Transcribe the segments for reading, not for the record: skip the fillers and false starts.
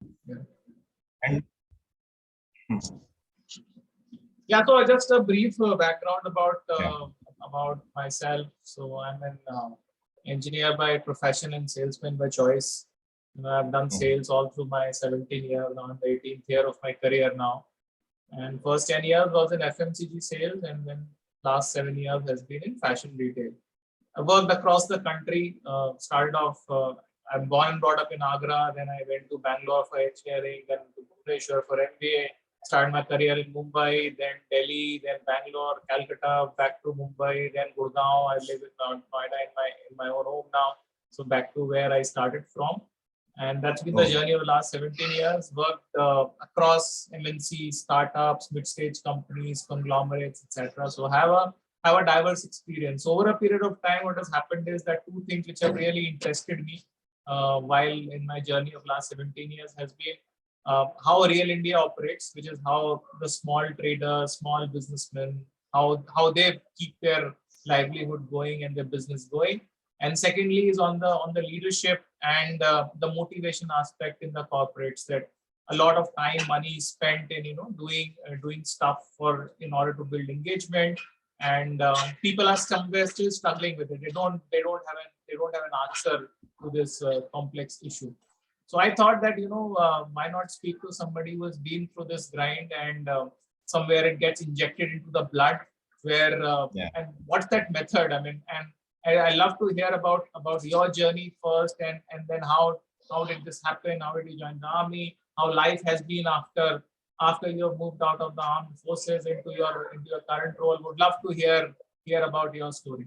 Yeah. And Yeah, so just a brief background yeah. about myself. So I'm an engineer by profession and salesman by choice. I've done Oh, sales all through my 17 years. Now I'm the 18th year of my career now. And first 10 years was in FMCG sales, and then last 7 years has been in fashion retail. I worked across the country. Started off. I'm born and brought up in Agra. Then I went to Bangalore for engineering, then to Bhubaneswar for MBA. Started my career in Mumbai, then Delhi, then Bangalore, Calcutta, back to Mumbai, then Gurgaon. I live in Noida in my own home now. So back to where I started from, and that's been the oh, journey of the last 17 years. Worked across MNC, startups, mid-stage companies, conglomerates, etc. So have a diverse experience. Over a period of time, what has happened is that two things which have really interested me while in my journey of last 17 years has been how real India operates, which is how the small traders, small businessmen, how they keep their livelihood going and their business going. And secondly is on the leadership and the motivation aspect in the corporates, that a lot of time, money is spent in doing stuff for in order to build engagement, and people are somewhere still struggling with it. They don't have an answer to this complex issue. So I thought that why not speak to somebody who has been through this grind, and somewhere it gets injected into the blood, where yeah. and what's that method? I mean, and I love to hear about your journey first, and then how did this happen? How did you join the army? How life has been after you have moved out of the armed forces into your current role? Would love to hear about your story.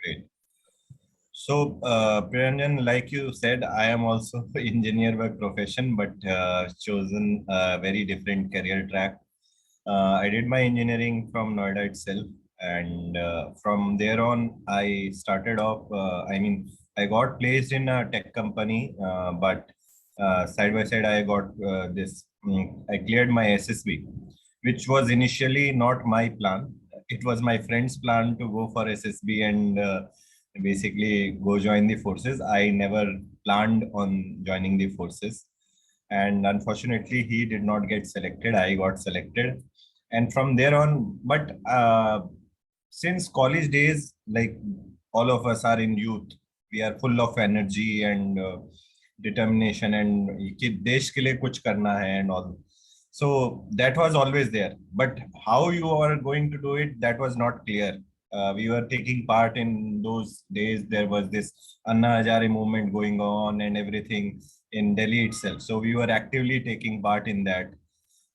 Great. So, Priyanjan, like you said, I am also engineer by profession, but chosen a very different career track. I did my engineering from Noida itself, and from there on, I started off. I got placed in a tech company, but side by side, I got this. I cleared my SSB, which was initially not my plan. It was my friend's plan to go for SSB and basically go join the forces. I never planned on joining the forces, and unfortunately, he did not get selected. I got selected, and from there on, but since college days, like all of us are in youth, we are full of energy and determination and कि देश के लिए कुछ करना है and all. So that was always there, but how you are going to do it, that was not clear. We were taking part in those days. There was this Anna Hazare movement going on and everything in Delhi itself, so we were actively taking part in that.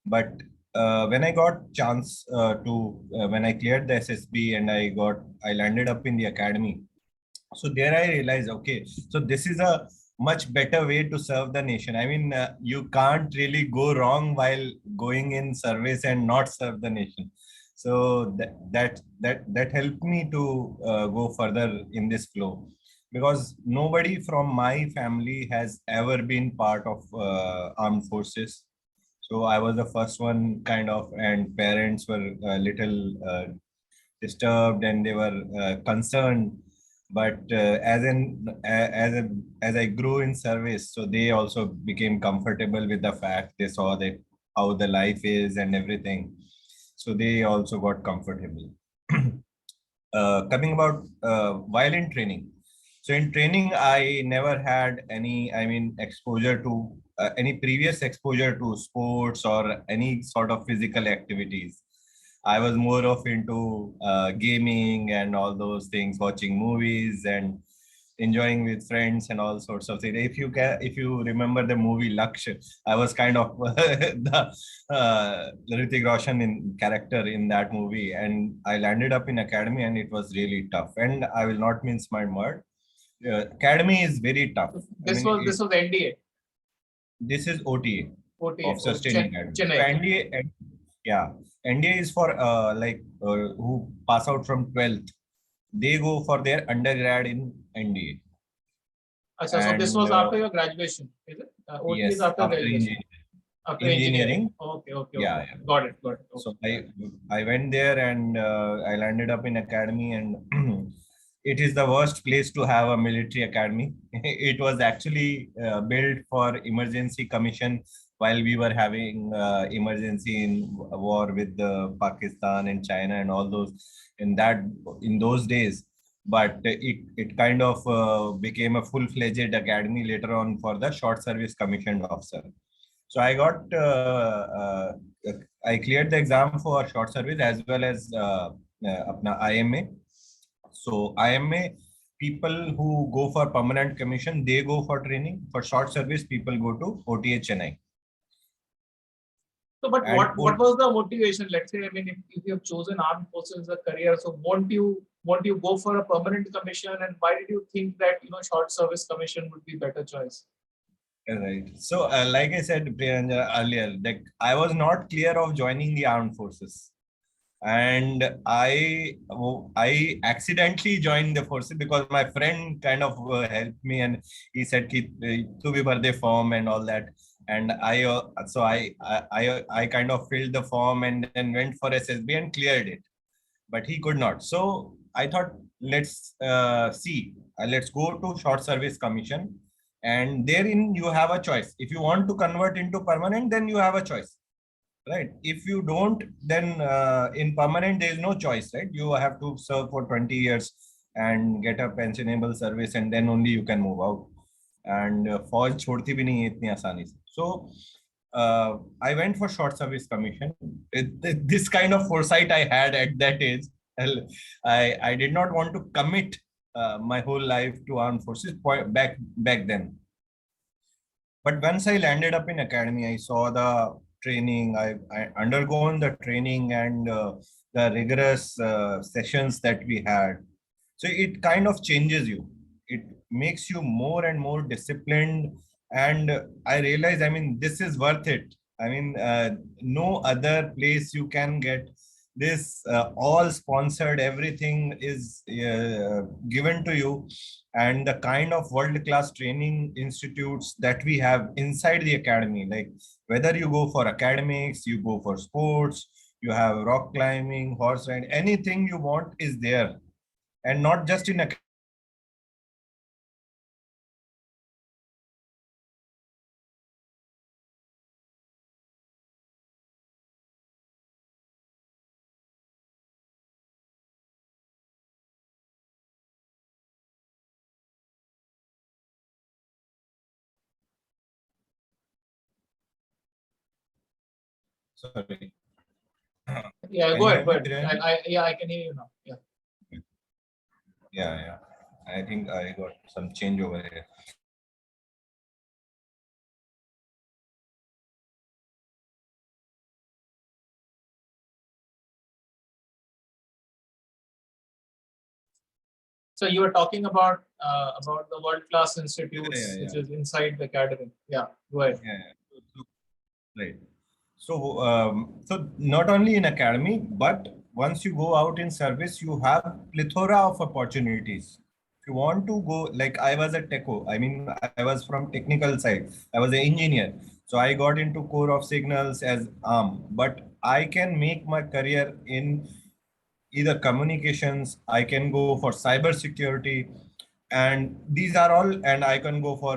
But when I got chance when I cleared the SSB and I landed up in the academy, so there I realized, okay, so this is a much better way to serve the nation. I mean, you can't really go wrong while going in service and not serve the nation. So that helped me to go further in this flow, because nobody from my family has ever been part of armed forces. So I was the first one, kind of, and parents were a little disturbed and they were concerned. But as I grew in service, so they also became comfortable with the fact. They saw that how the life is and everything, so they also got comfortable. Coming about while in training, so in training I never had any, I mean, exposure to any previous exposure to sports or any sort of physical activities. I was more of into gaming and all those things, watching movies and enjoying with friends and all sorts of things. If you remember the movie Laksh, I was kind of the Hrithik Roshan in character in that movie, and I landed up in academy, and it was really tough. And I will not mince my word. Academy is very tough. I This mean, was this was NDA. this is OTA OTA. of sustaining academy. So Chennai. NDA, yeah, NDA is for who pass out from 12th. They go for their undergrad in NDA. Achha, so this And was after your graduation, is it? OT is yes, after after graduation. After engineering. engineering, Okay. yeah. Got it. Okay. So I went there and I landed up in academy, and it is the worst place to have a military academy. It was actually built for emergency commission while we were having emergency in war with Pakistan and China and all those in those days. But it kind of became a full-fledged academy later on for the short service commissioned officer. So I cleared the exam for short service as well as apna IMA. So IMA people who go for permanent commission, they go for training. For short service, people go to OTA Chennai. So, but what was the motivation? Let's say, I mean, if you have chosen armed forces as a career, so won't you go for a permanent commission? And why did you think that short service commission would be better choice? Right. So, like I said earlier, like I was not clear of joining the armed forces, and I accidentally joined the forces because my friend kind of helped me, and he said ki tu bhi bhar de form and all that. And I kind of filled the form and then went for SSB and cleared it, but he could not. So I thought, let's go to short service commission, and therein you have a choice. If you want to convert into permanent, then you have a choice, right? If you don't, then in permanent there is no choice, right? You have to serve for 20 years and get a pensionable service, and then only you can move out. And फौज छोड़ती भी नहीं है इतनी आसानी से. So I went for short service commission. This kind of foresight I had at that age. I did not want to commit my whole life to armed forces back then. But once I landed up in academy, I saw the training. I undergone the training and the rigorous sessions that we had. So it kind of changes you. It makes you more and more disciplined. And I realized, I mean, this is worth it. I mean, no other place you can get this all sponsored. Everything is given to you, and the kind of world-class training institutes that we have inside the academy, like whether you go for academics, you go for sports, you have rock climbing, horse riding, anything you want is there. And not just in sorry. Yeah, Can go you ahead, hear go me, ahead. Priyanjan? I can hear you now. Yeah. Yeah. I think I got some change over here. So you were talking about the world-class institutes Yeah. which is inside the academy. Yeah, go ahead. So, right. So not only in academy, but once you go out in service, you have plethora of opportunities. If you want to go, like I was a techo, I mean, I was from technical side. I was an engineer. So I got into core of signals as arm, but I can make my career in either communications, I can go for cyber security, and these are all, and I can go for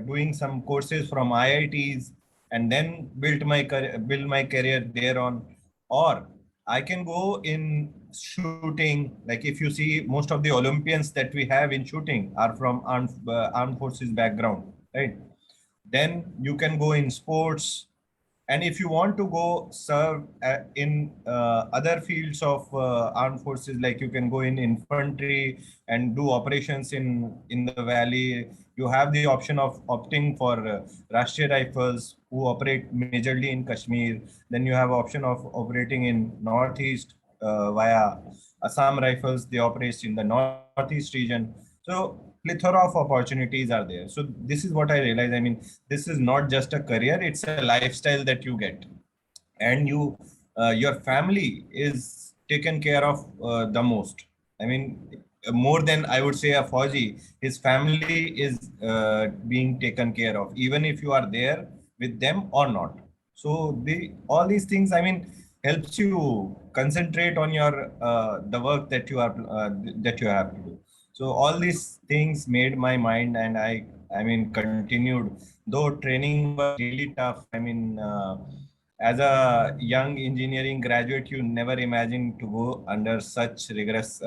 doing some courses from IITs and then build my career there on. Or I can go in shooting. Like if you see, most of the Olympians that we have in shooting are from armed forces background, right? Then you can go in sports, and if you want to go serve in other fields of armed forces, like you can go in infantry and do operations in the valley. You have the option of opting for Rashtriya Rifles, who operate majorly in Kashmir. Then you have option of operating in Northeast via Assam Rifles. They operate in the Northeast region. So plethora of opportunities are there. So this is what I realized. I mean, this is not just a career; it's a lifestyle that you get, and your family is taken care of the most. I mean, more than I would say a Fauji, his family is being taken care of, even if you are there with them or not. So all these things, I mean, helps you concentrate on your the work that you have to do. So all these things made my mind, and I mean, continued. Though training was really tough. I mean, as a young engineering graduate, you never imagine to go under such rigorous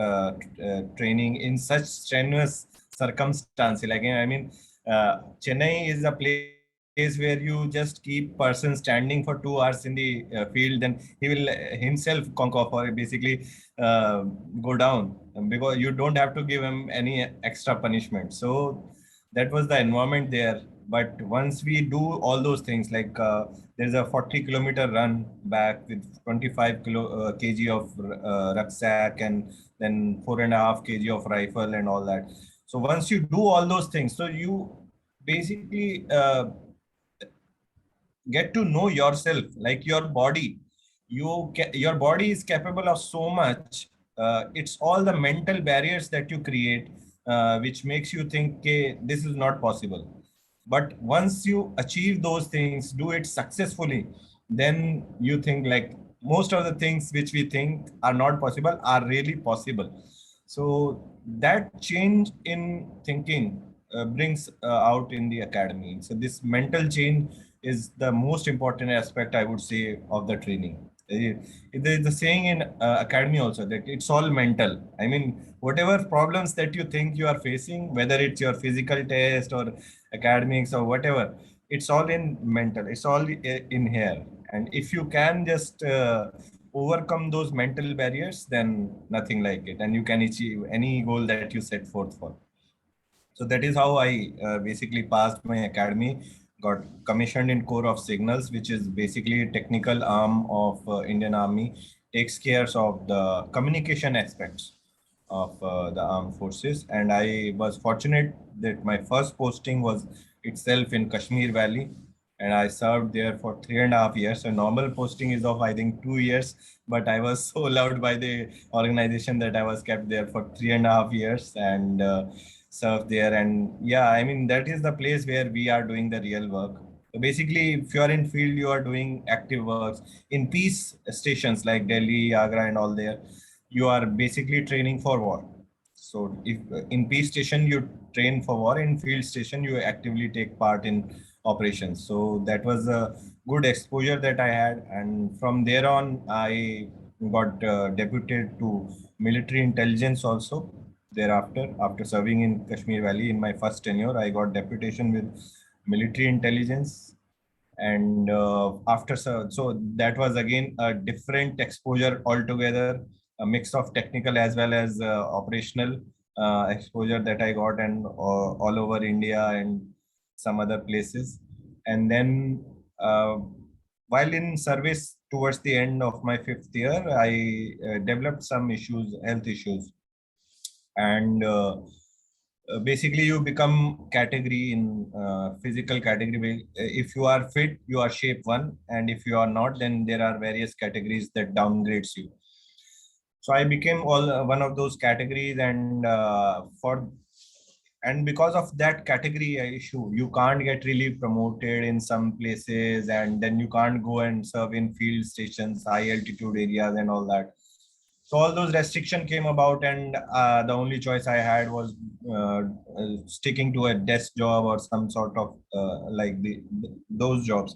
training in such strenuous circumstances. Like, I mean, Chennai is a place where you just keep person standing for 2 hours in the field, then he will himself conk off or basically go down, because you don't have to give him any extra punishment. So that was the environment there. But once we do all those things, like there's a 40-kilometer run back with 25 kg of rucksack, and then 4.5 kg of rifle and all that. So once you do all those things, so you basically get to know yourself, like your body. Your body is capable of so much. It's all the mental barriers that you create, which makes you think, okay, this is not possible. But once you achieve those things, do it successfully, then you think like most of the things which we think are not possible are really possible. So that change in thinking brings out in the academy. So this mental change is the most important aspect, I would say, of the training. There is a saying in academy also that it's all mental. I mean, whatever problems that you think you are facing, whether it's your physical test or academics or whatever, it's all in mental. It's all in here. And if you can just overcome those mental barriers, then nothing like it, and you can achieve any goal that you set forth for. So that is how I basically passed my academy, got commissioned in Corps of Signals, which is basically a technical arm of Indian Army, takes care of the communication aspects of the armed forces. And I was fortunate that my first posting was itself in Kashmir Valley, and I served there for 3.5 years. A normal posting is of, I think, 2 years, but I was so loved by the organization that I was kept there for 3.5 years and served there. And yeah, I mean, that is the place where we are doing the real work. So basically, if you are in field, you are doing active works in peace stations like Delhi, Agra, and all there. You are basically training for war. So if in peace station you train for war, in field station you actively take part in operations. So that was a good exposure that I had, and from there on I got deputed to military intelligence also. Thereafter, after serving in Kashmir Valley in my first tenure, I got deputation with military intelligence. And after so that was again a different exposure altogether, a mix of technical as well as operational exposure that I got, and all over India and some other places. And then while in service towards the end of my 5th year, I developed some issues, health issues. And basically you become category in physical category. If you are fit, you are shape 1, and if you are not, then there are various categories that downgrades you. So I became all one of those categories. And and because of that category issue, you can't get really promoted in some places, and then you can't go and serve in field stations, high altitude areas and all that. So all those restrictions came about, and the only choice I had was sticking to a desk job or some sort of like those jobs.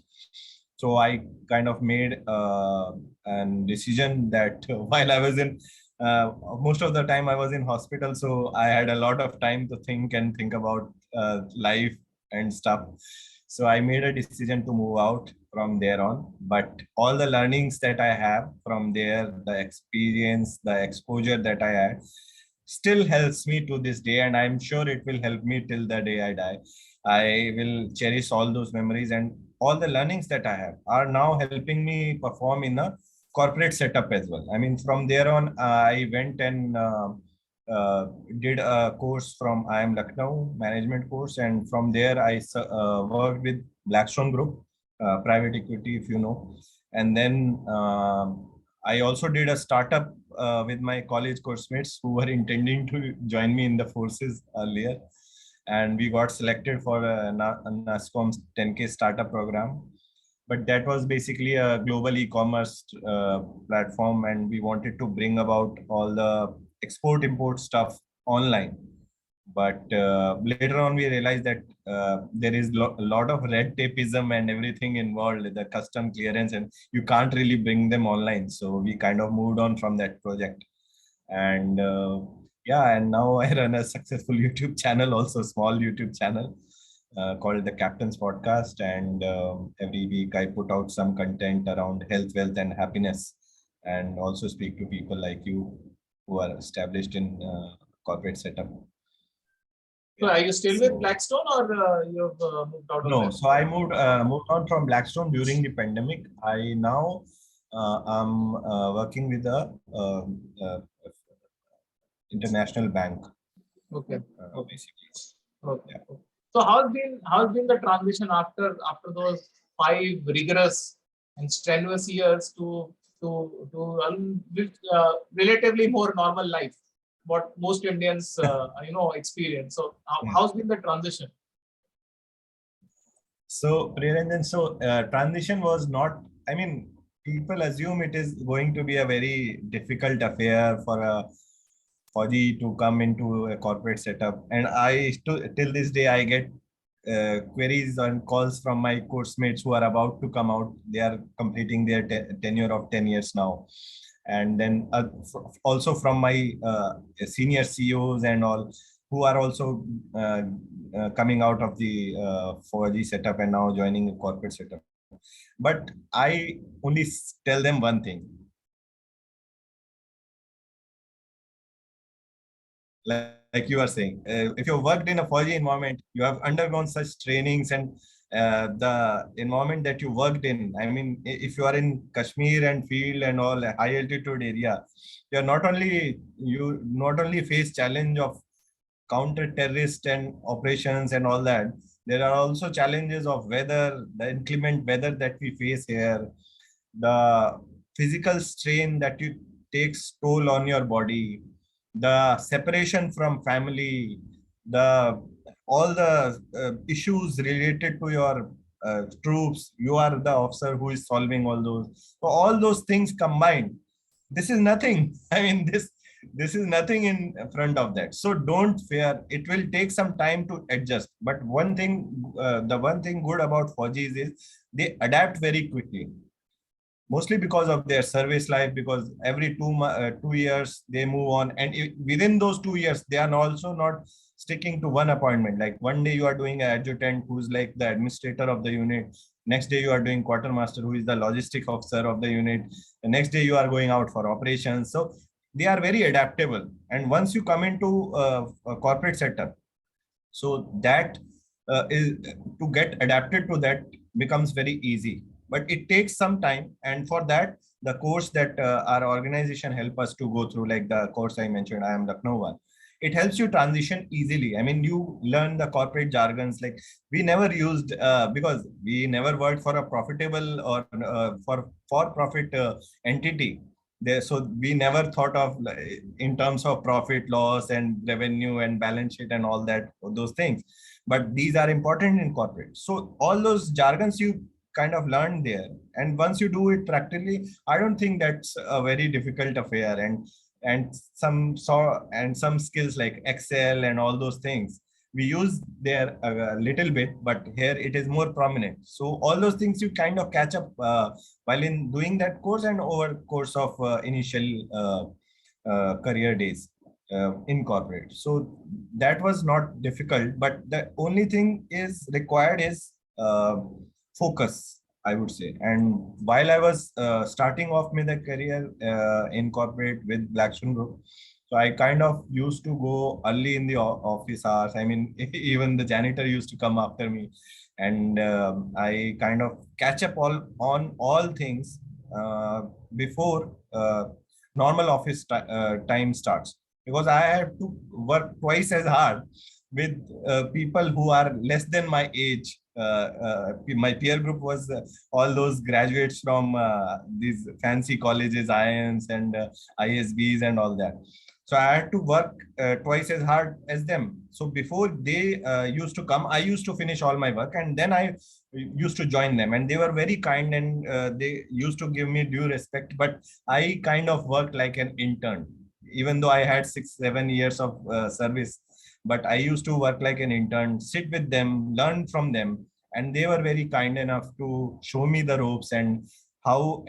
So I kind of made an decision that while I was in most of the time I was in hospital, so I had a lot of time to think and think about life and stuff. So I made a decision to move out from there on. But all the learnings that I have from there, the experience, the exposure that I had, still helps me to this day. And I'm sure it will help me till the day I die. I will cherish all those memories, and all the learnings that I have are now helping me perform in a corporate setup as well. I mean, from there on, I went and uh, did a course from IIM Lucknow management course, and from there I worked with Blackstone Group, private equity, if you know. And then I also did a startup with my college course mates who were intending to join me in the forces earlier, and we got selected for a NASCOM's 10K startup program. But that was basically a global e-commerce platform, and we wanted to bring about all the export import stuff online. But later on, we realized that there is a lot of red tapeism and everything involved, the custom clearance, and you can't really bring them online. So we kind of moved on from that project. And yeah, and now I run a successful YouTube channel, also small YouTube channel called the Captain's Podcast. And every week I put out some content around health, wealth, and happiness, and also speak to people like you who are established in corporate setup. So Yeah. are you still with So Blackstone, or you've moved out of no, them? so I moved on from Blackstone during the pandemic. I now am working with a uh, international bank. Okay. Okay. Basically. Okay. Yeah. So how's been the transition after those 5 rigorous and strenuous years to relatively more normal life, what most Indians experience. So Yeah. how's been the transition? So Priyaranjan, so transition was not. I mean, people assume it is going to be a very difficult affair for a Fauji to come into a corporate setup, and till this day I get queries and calls from my course mates who are about to come out. They are completing their tenure of 10 years now. And then also from my senior CEOs and all, who are also coming out of the 4G setup and now joining a corporate setup. But I only tell them one thing. Like you are saying, if you worked in a 4G environment, you have undergone such trainings, and the environment that you worked in, I mean, if you are in Kashmir and field and all high altitude area, you not only face challenge of counter terrorist and operations and all that, there are also challenges of weather, the inclement weather that we face here, the physical strain that you takes toll on your body, the separation from family, the all the issues related to your troops. You are the officer who is solving all those. So all those things combined, this is nothing. I mean, this is nothing in front of that. So don't fear. It will take some time to adjust. But the one thing good about Fauji's is they adapt very quickly, mostly because of their service life, because every 2 years they move on, and within those 2 years they are also not sticking to one appointment. Like one day you are doing an adjutant who's like the administrator of the unit, next day you are doing quartermaster who is the logistic officer of the unit, the next day you are going out for operations. So they are very adaptable, and once you come into a corporate setup, so that is to get adapted to that becomes very easy, but it takes some time. And for that, the course that our organization help us to go through, like the course I mentioned, I am Lucknow one, it helps you transition easily. I mean, you learn the corporate jargons. Like we never used because we never worked for a profitable or for profit entity there, so we never thought of in terms of profit loss and revenue and balance sheet and all that, those things. But these are important in corporate, so all those jargons you kind of learn there, and once you do it practically, I don't think that's a very difficult affair. And some skills like Excel and all those things we use there a little bit, but here it is more prominent. So all those things you kind of catch up while in doing that course and over course of initial career days in corporate. So that was not difficult, but the only thing is required is focus, I would say. And while I was starting off my career in corporate with Blackstone Group, so I kind of used to go early in the office hours. I mean, even the janitor used to come after me, and I kind of catch up on all things before normal office time starts, because I have to work twice as hard with people who are less than my age. My peer group was all those graduates from these fancy colleges, IIMs and ISBs and all that. So I had to work twice as hard as them. So before they used to come, I used to finish all my work, and then I used to join them. And they were very kind, and they used to give me due respect. But I kind of worked like an intern, even though I had 6, 7 years of service. but I used to work like an intern, sit with them, learn from them, and they were very kind enough to show me the ropes and how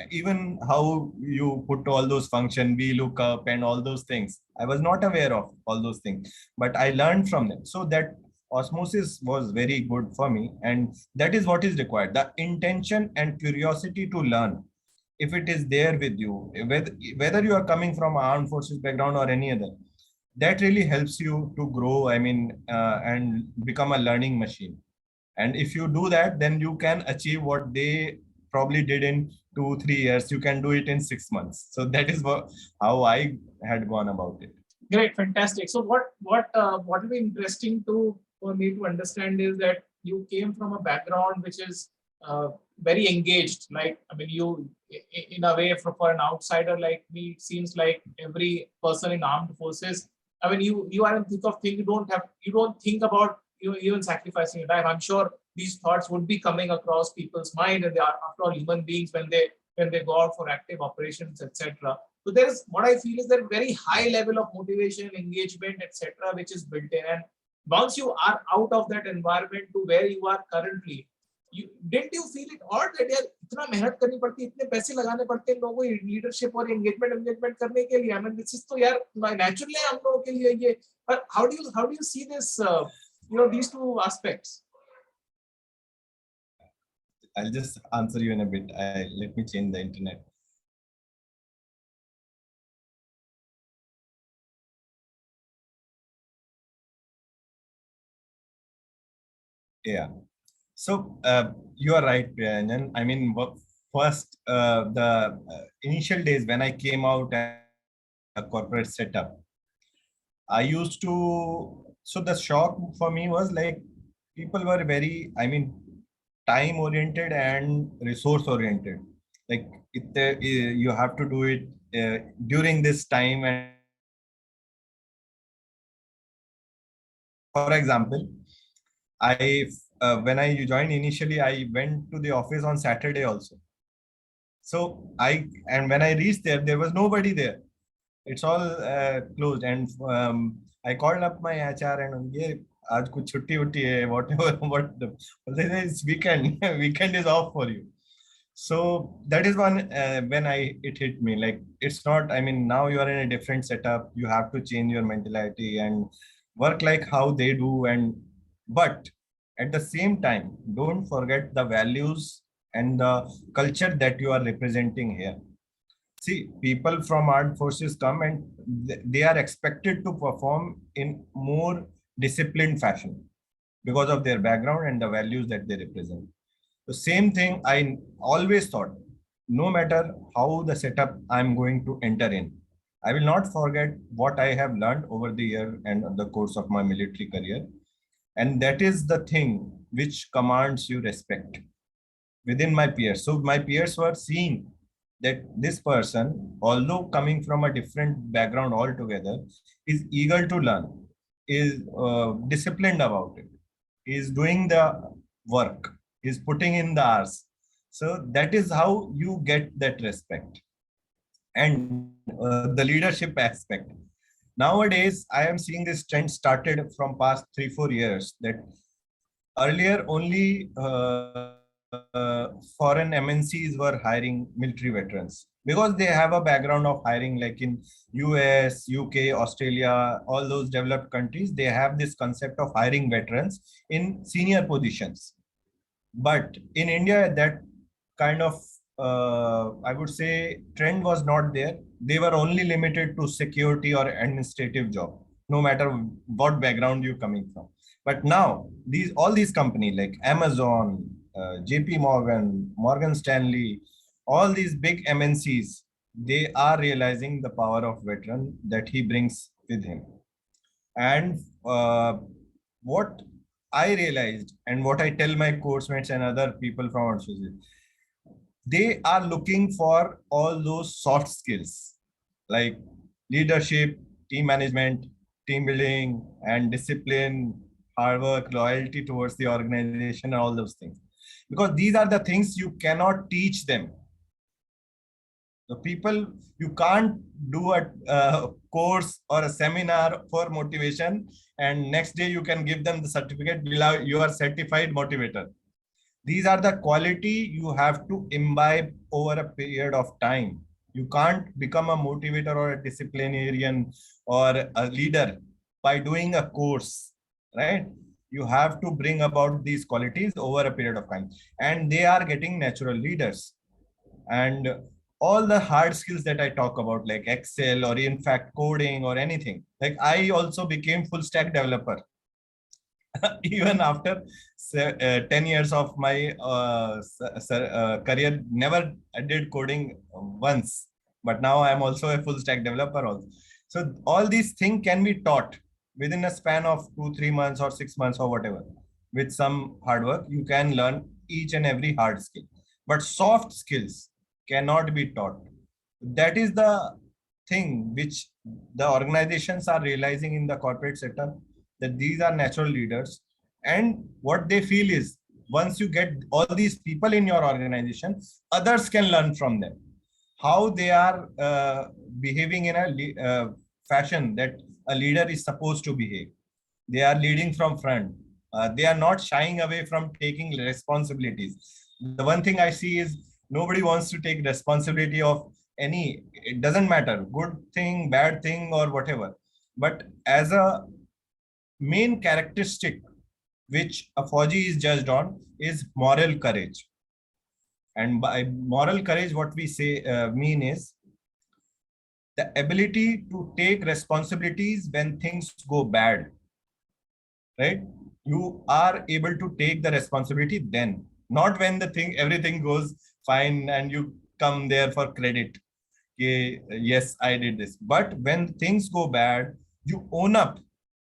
you put all those function, we look up and all those things. I was not aware of all those things, but I learned from them. So that osmosis was very good for me, and that is what is required: the intention and curiosity to learn. If it is there with you, whether you are coming from armed forces background or any other, that really helps you to grow, and become a learning machine. And if you do that, then you can achieve what they probably did in 2 3 years. You can do it in 6 months. So that is how I had gone about it. Great, fantastic. So what will be interesting to for me to understand is that you came from a background which is very engaged. Like, I mean, you in a way for an outsider like me, it seems like every person in armed forces. I mean, you are in thick of things. You don't think about you even sacrificing your time. I'm sure these thoughts would be coming across people's mind, and they are, after all, human beings when they go out for active operations, etc. So there's what I feel is that very high level of motivation, engagement, etc., which is built in. And once you are out of that environment to where you are currently, didn't you feel it odd that यार इतना मेहनत करनी पड़ती है, इतने पैसे लगाने पड़ते हैं लोगों को लीडरशिप और एंगेजमेंट करने के लिए? I mean, this is तो यार naturally हम लोगों के लिए ये. But how do you see this? These two aspects. I'll just answer you in a bit. Let me change the internet. Yeah. So you are right, Priyanjan. I mean, first, the initial days when I came out and a corporate setup, I used to. So the shock for me was like people were very, time oriented and resource oriented. Like you have to do it during this time. And for example, I when I joined initially, I went to the office on Saturday also. So when I reached there, there was nobody there. It's all closed. And I called up my HR and yeah, आज कुछ छुट्टी वुट्टी है whatever what it's weekend weekend is off for you. So that is one when it hit me, like it's not, now you are in a different setup, you have to change your mentality and work like how they do. And but at the same time, don't forget the values and the culture that you are representing here. See, people from armed forces come and they are expected to perform in more disciplined fashion because of their background and the values that they represent. The same thing I always thought, no matter how the setup I'm going to enter in, I will not forget what I have learned over the year and the course of my military career. And that is the thing which commands you respect within my peers. So my peers were seeing that this person, although coming from a different background altogether, is eager to learn, is disciplined about it, is doing the work, is putting in the hours. So that is how you get that respect. And the leadership aspect. Nowadays, I am seeing this trend started from past 3 4 years that earlier only foreign MNCs were hiring military veterans because they have a background of hiring, like in US, UK, Australia, all those developed countries. They have this concept of hiring veterans in senior positions. But in India, that kind of I would say trend was not there. They were only limited to security or administrative job, no matter what background you're coming from. But now all these companies like Amazon, JP Morgan, Morgan Stanley, all these big MNCs, they are realizing the power of veteran that he brings with him. And what I realized and what I tell my course mates and other people from our society, they are looking for all those soft skills like leadership, team management, team building, and discipline, hard work, loyalty towards the organization, and all those things. Because these are the things you cannot teach them. The people, you can't do a course or a seminar for motivation and next day you can give them the certificate, you are certified motivator. These are the quality you have to imbibe over a period of time. You can't become a motivator or a disciplinarian or a leader by doing a course, right? You have to bring about these qualities over a period of time, and they are getting natural leaders. And all the hard skills that I talk about, like Excel or in fact coding or anything, like I also became full stack developer even after 10 years of my career. Never I did coding once, but now I'm also a full stack developer also. So all these things can be taught within a span of 2 3 months or 6 months or whatever. With some hard work you can learn each and every hard skill, but soft skills cannot be taught. That is the thing which the organizations are realizing in the corporate sector, that these are natural leaders. And what they feel is, once you get all these people in your organization, others can learn from them how they are behaving in a fashion that a leader is supposed to behave. They are leading from front. They are not shying away from taking responsibilities. The one thing I see is nobody wants to take responsibility of any, it doesn't matter, good thing, bad thing, or whatever. But as a main characteristic which a Fauji is judged on is moral courage. And by moral courage, what we say mean is the ability to take responsibilities when things go bad, right? You are able to take the responsibility then, not when the thing, everything goes fine and you come there for credit. Okay, yes, I did this. But when things go bad, you own up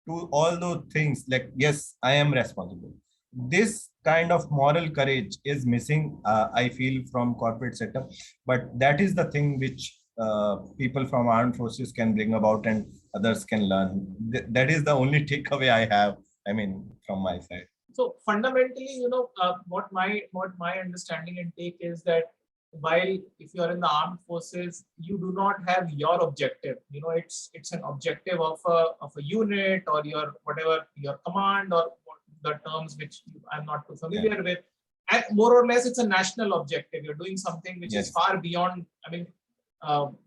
to all those things, like, yes, I am responsible. This kind of moral courage is missing, I feel, from corporate setup. But that is the thing which people from armed forces can bring about and others can learn. That is the only takeaway I have, I mean, from my side. So fundamentally, what my understanding and take is that while if you are in the armed forces, you do not have your objective. It's an objective of a unit or your whatever your command or the terms which I'm not too familiar with. And more or less, it's a national objective. You're doing something which is far beyond.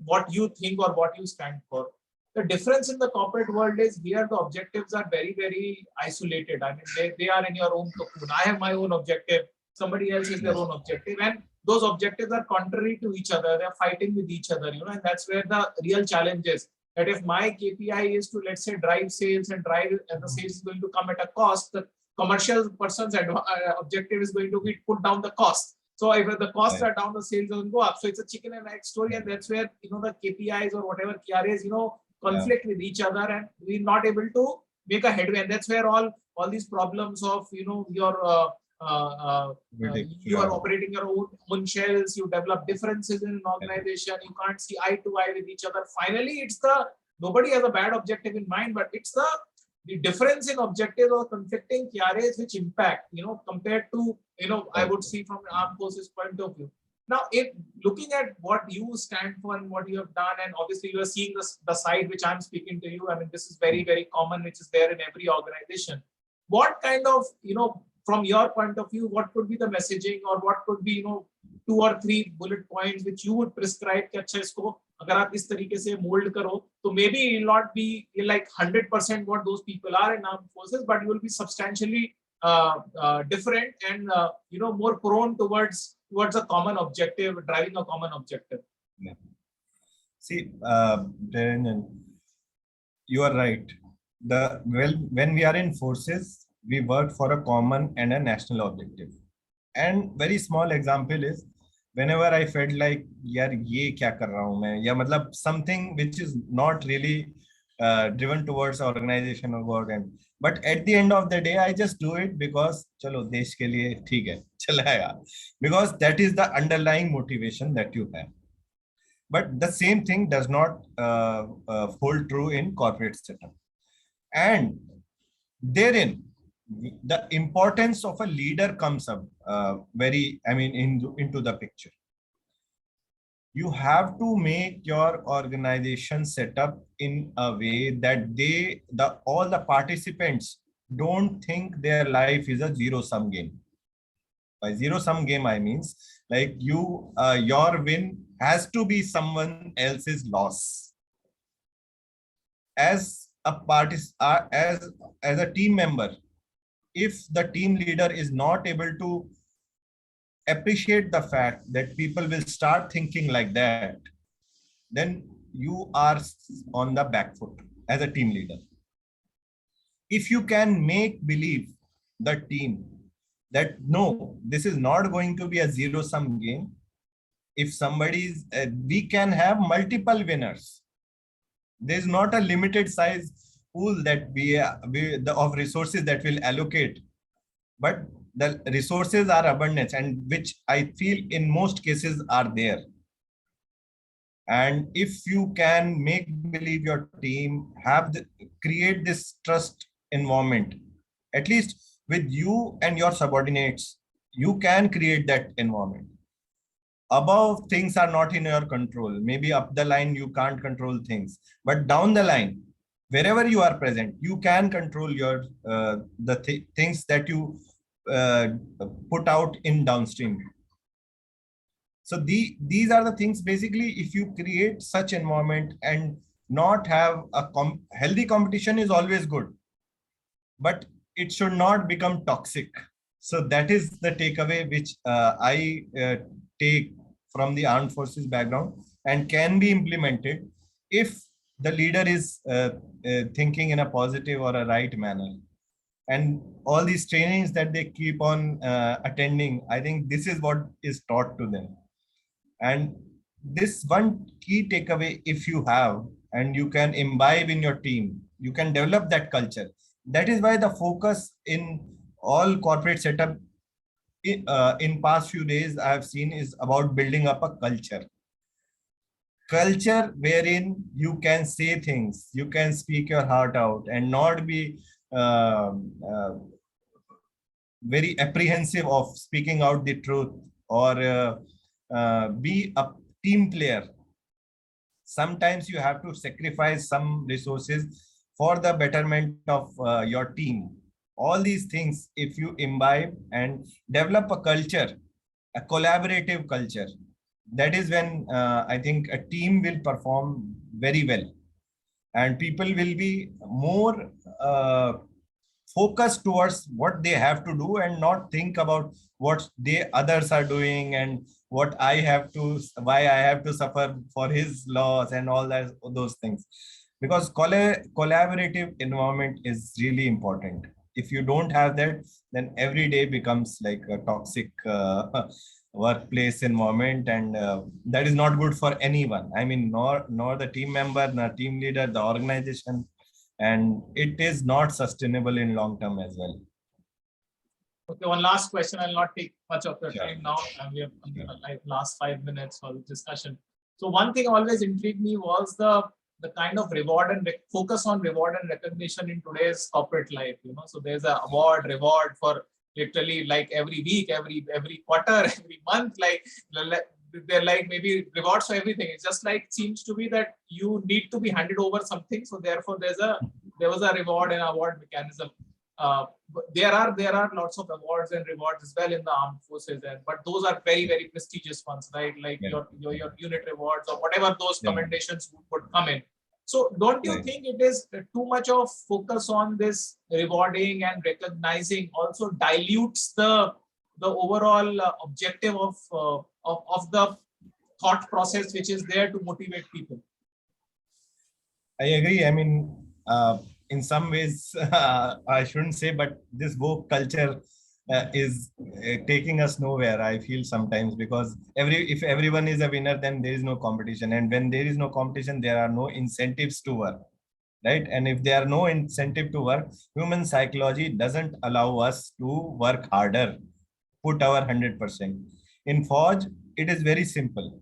What you think or what you stand for. The difference in the corporate world is here the objectives are very, very isolated. They are in your own cocoon. I have my own objective. Somebody else has their own objective. And those objectives are contrary to each other. They're fighting with each other, and that's where the real challenge is. That if my KPI is to, let's say, drive sales and the sales is going to come at a cost, the commercial person's objective is going to be put down the cost. So if the costs are down, the sales don't go up. So it's a chicken and egg story, and that's where the KPIs or whatever KRAs conflict with each other, and we're not able to make a headway. And that's where all these problems of you are operating your own shells. You develop differences in an organization. You can't see eye to eye with each other. Finally, it's nobody has a bad objective in mind, but it's the difference in objectives or conflicting KRAs which impact, compared to, I would see from an armed forces point of view. Now, if looking at what you stand for and what you have done, and obviously you are seeing the side which I'm speaking to you, this is very, very common, which is there in every organization. What kind of, from your point of view, what could be the messaging, or what could be, 2 or 3 bullet points which you would prescribe कि अच्छा इसको अगर आप इस तरीके से mold करो, तो maybe it will not be like 100% what those people are in armed forces, but you will be substantially different and more prone towards a common objective, driving a common objective. Yeah. See, you are right. When we are in forces, we work for a common and a national objective. And very small example is, whenever I felt like, यार ये क्या कर रहा हूँ मैं, या मतलब something which is not really driven towards organization or work, but at the end of the day I just do it because चलो देश के लिए ठीक है चलाया, because that is the underlying motivation that you have. But the same thing does not hold true in corporate setup, and therein the importance of a leader comes up into the picture. You have to make your organization set up in a way that all the participants don't think their life is a zero sum game. By zero sum game, I means like your win has to be someone else's loss. As a as a team member, if the team leader is not able to appreciate the fact that people will start thinking like that, then you are on the back foot as a team leader. If you can make believe the team that no, this is not going to be a zero sum game. If somebody's, we can have multiple winners. There's not a limited size pool that of resources that will allocate, but the resources are abundant, and which I feel in most cases are there. And if you can make believe your team create this trust environment, at least with you and your subordinates, you can create that environment. Above, things are not in your control. Maybe up the line, you can't control things, but down the line, wherever you are present, you can control your things that you put out in downstream. So these are the things. Basically, if you create such environment and not have a healthy competition is always good, but it should not become toxic. So that is the takeaway which I take from the armed forces background and can be implemented if the leader is thinking in a positive or a right manner. And all these trainings that they keep on attending, I think this is what is taught to them. And this one key takeaway, if you have, and you can imbibe in your team, you can develop that culture. That is why the focus in all corporate setup in past few days I have seen is about building up a culture wherein you can say things, you can speak your heart out and not be uh, uh, very apprehensive of speaking out the truth, or be a team player. Sometimes you have to sacrifice some resources for the betterment of your team. All these things, if you imbibe and develop a culture, a collaborative culture, that is when I think a team will perform very well, and people will be more focused towards what they have to do and not think about what the others are doing and why I have to suffer for his loss and all that, those things. Because collaborative environment is really important. If you don't have that, then every day becomes like a toxic workplace environment, and that is not good for anyone. I mean, nor the team member, nor team leader, the organization, and it is not sustainable in long term as well. Okay, one last question. I'll not take much of your Sure. time now, and we have like last 5 minutes for the discussion. So one thing always intrigued me was the kind of reward and focus on reward and recognition in today's corporate life. So there's a reward for literally like every week, every quarter, every month. Like they're like maybe rewards for everything. It's just like seems to be that you need to be handed over something. So therefore, there was a reward and award mechanism. There are lots of awards and rewards as well in the armed forces, but those are very, very prestigious ones, right? Like your unit rewards or whatever those commendations would come in. So don't you think it is too much of focus on this rewarding and recognizing also dilutes the overall objective of the thought process which is there to motivate people? I agree. I mean, in some ways, I shouldn't say, but this woke culture is taking us nowhere, I feel sometimes, because if everyone is a winner, then there is no competition. And when there is no competition, there are no incentives to work, right? And if there are no incentive to work, human psychology doesn't allow us to work harder, put our 100%. In Forge, it is very simple.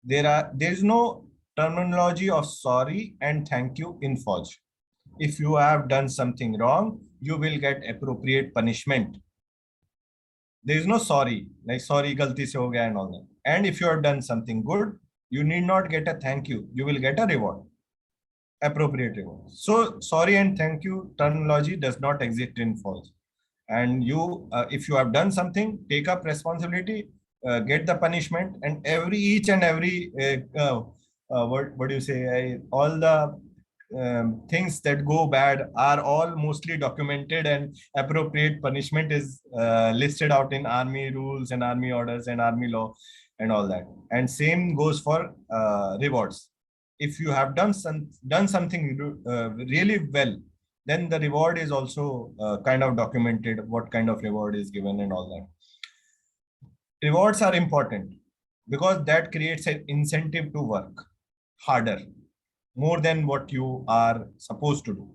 There is no terminology of sorry and thank you in Forge. If you have done something wrong, you will get appropriate punishment. There is no sorry, like sorry, galti se ho gaya and all that. And if you have done something good, You need not get a thank you. You will get a reward, appropriate reward. So sorry and thank you terminology does not exist in false. And you, if you have done something, take up responsibility, get the punishment, and each and every what do you say? All the things that go bad are all mostly documented, and appropriate punishment is listed out in army rules and army orders and army law and all that. And same goes for rewards. If you have done something really well, then the reward is also kind of documented, what kind of reward is given and all that. Rewards are important because that creates an incentive to work harder, more than what you are supposed to do.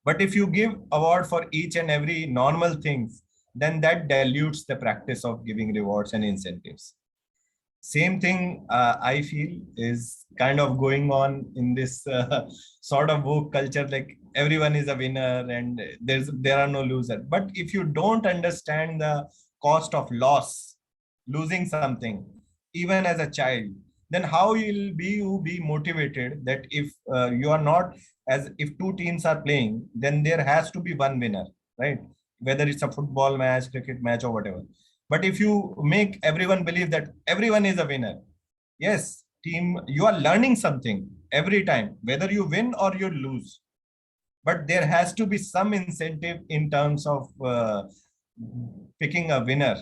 But if you give award for each and every normal things, then that dilutes the practice of giving rewards and incentives. Same thing I feel is kind of going on in this sort of woke culture, like everyone is a winner and there are no losers. But if you don't understand the cost of losing something, even as a child, then how you be motivated that if you are not, as if two teams are playing, then there has to be one winner, right? Whether it's a football match, cricket match, or whatever. But if you make everyone believe that everyone is a winner, yes, team, you are learning something every time, whether you win or you lose. But there has to be some incentive in terms of picking a winner.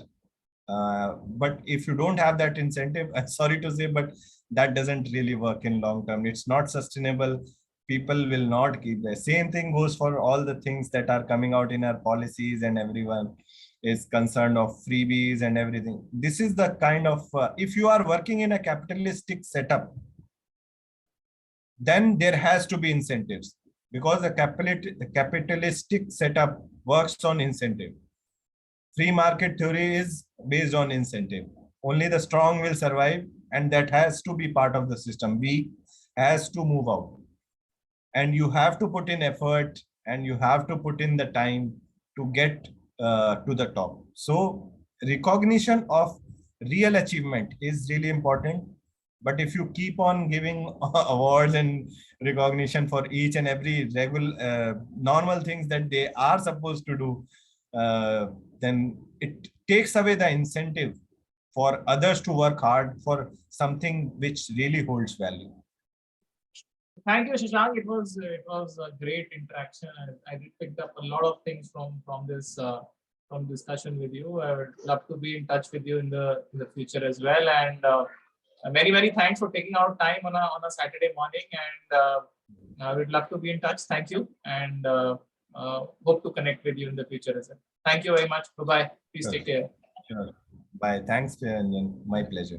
But if you don't have that incentive, I'm sorry to say, but that doesn't really work in long term. It's not sustainable. People will not keep the same thing goes for all the things that are coming out in our policies, and everyone is concerned of freebies and everything. This is the kind of, if you are working in a capitalistic setup, then there has to be incentives, because the capitalistic setup works on incentive. Free market theory is based on incentive. Only the strong will survive, and that has to be part of the system. Weak has to move out. And you have to put in effort, and you have to put in the time to get to the top. So recognition of real achievement is really important. But if you keep on giving awards and recognition for each and every regular normal things that they are supposed to do, then it takes away the incentive for others to work hard for something which really holds value. Thank you, Shashank. It was a great interaction. I did picked up a lot of things from this discussion with you. I would love to be in touch with you in the future as well. And very thanks for taking out time on a Saturday morning. And I would love to be in touch. Thank you, and hope to connect with you in the future as well. Thank you very much. Bye bye. Please take care. Sure. Bye. Thanks, Anjan. My pleasure.